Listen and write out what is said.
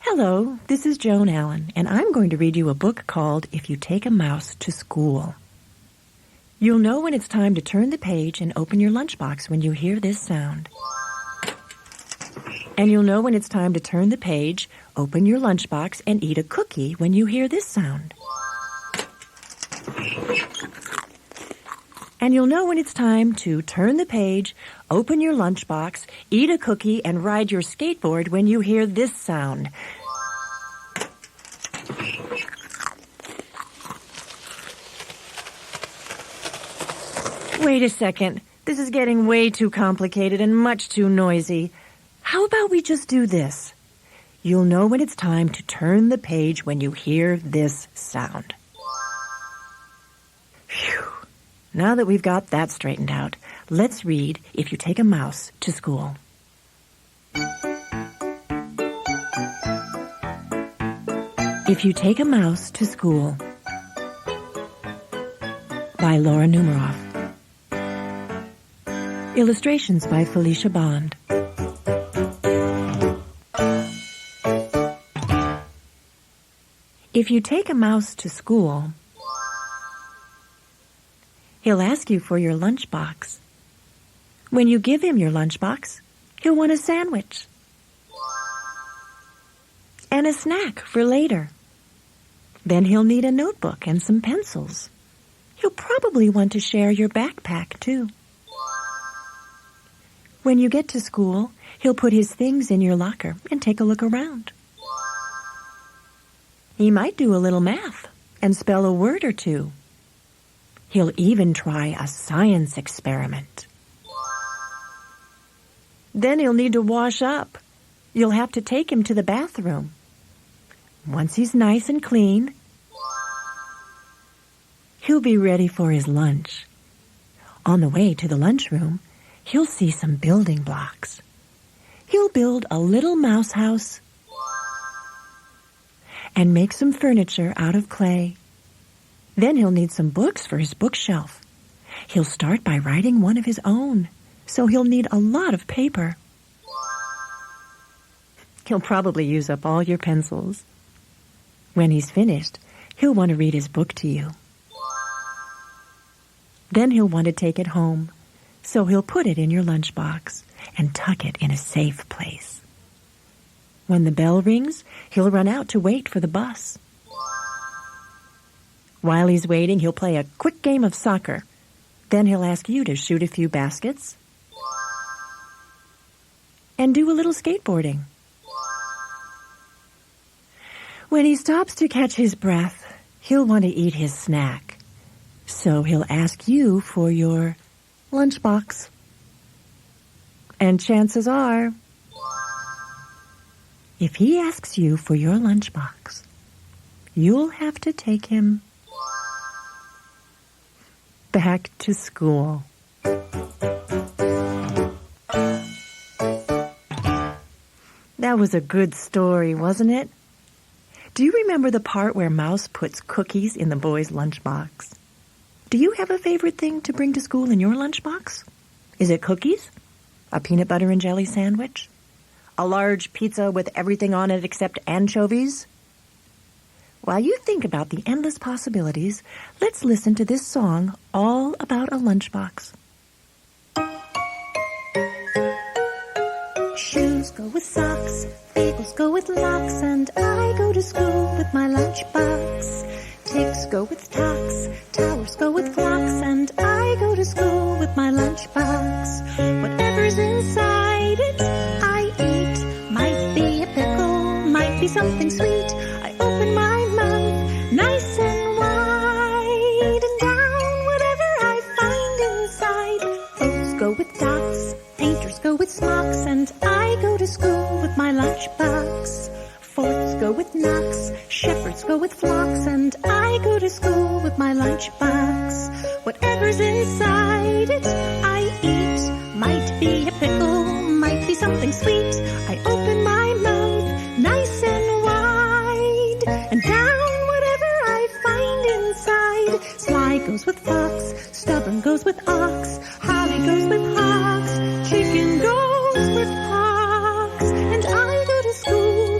Hello, this is Joan Allen, and I'm going to read you a book called If You Take a Mouse to School. You'll know when it's time to turn the page and open your lunchbox when you hear this sound. And you'll know when it's time to turn the page, open your lunchbox, and eat a cookie when you hear this sound. And you'll know when it's time to turn the page, open your lunchbox, eat a cookie, and ride your skateboard when you hear this sound. Wait a second. This is getting way too complicated and much too noisy. How about we just do this? You'll know when it's time to turn the page when you hear this sound. Phew. Now that we've got that straightened out, let's read If You Take a Mouse to School. If You Take a Mouse to School by Laura Numeroff. Illustrations by Felicia Bond. If you take a mouse to school, he'll ask you for your lunchbox. When you give him your lunchbox, he'll want a sandwich and a snack for later. Then he'll need a notebook and some pencils. He'll probably want to share your backpack, too. When you get to school, he'll put his things in your locker and take a look around. He might do a little math and spell a word or two. He'll even try a science experiment. Then he'll need to wash up. You'll have to take him to the bathroom. Once he's nice and clean, he'll be ready for his lunch. On the way to the lunchroom, he'll see some building blocks. He'll build a little mouse house and make some furniture out of clay. Then he'll need some books for his bookshelf. He'll start by writing one of his own, so he'll need a lot of paper. He'll probably use up all your pencils. When he's finished, he'll want to read his book to you. Then he'll want to take it home, so he'll put it in your lunchbox and tuck it in a safe place. When the bell rings, he'll run out to wait for the bus. While he's waiting, he'll play a quick game of soccer. Then he'll ask you to shoot a few baskets and do a little skateboarding. When he stops to catch his breath, he'll want to eat his snack. So he'll ask you for your lunchbox. And chances are, if he asks you for your lunchbox, you'll have to take him back to school. That was a good story, wasn't it? Do you remember the part where Mouse puts cookies in the boy's lunchbox? Do you have a favorite thing to bring to school in your lunchbox? Is it cookies? A peanut butter and jelly sandwich? A large pizza with everything on it except anchovies? While you think about the endless possibilities, let's listen to this song all about a lunchbox. Shoes go with socks, bagels go with locks, and I go to school with my lunchbox. Ticks go with tocks, towers go with clocks, and I go to school with my lunchbox. Whatever's inside it, I eat. Might be a pickle, might be something sweet. I open my mouth, nice and wide, and down whatever I find inside. Oats go with dots, painters go with smocks, and I go to school with my lunchbox. Fourths go with knocks, shepherds go with flocks, and I go to school with my lunchbox. Whatever's inside it, I eat. Might be a pickle, might be something sweet. I open my mouth, nice and wide, and down whatever I find inside. Sly goes with fox, stubborn goes with ox, holly goes with hogs, chicken goes with pox, and I go to school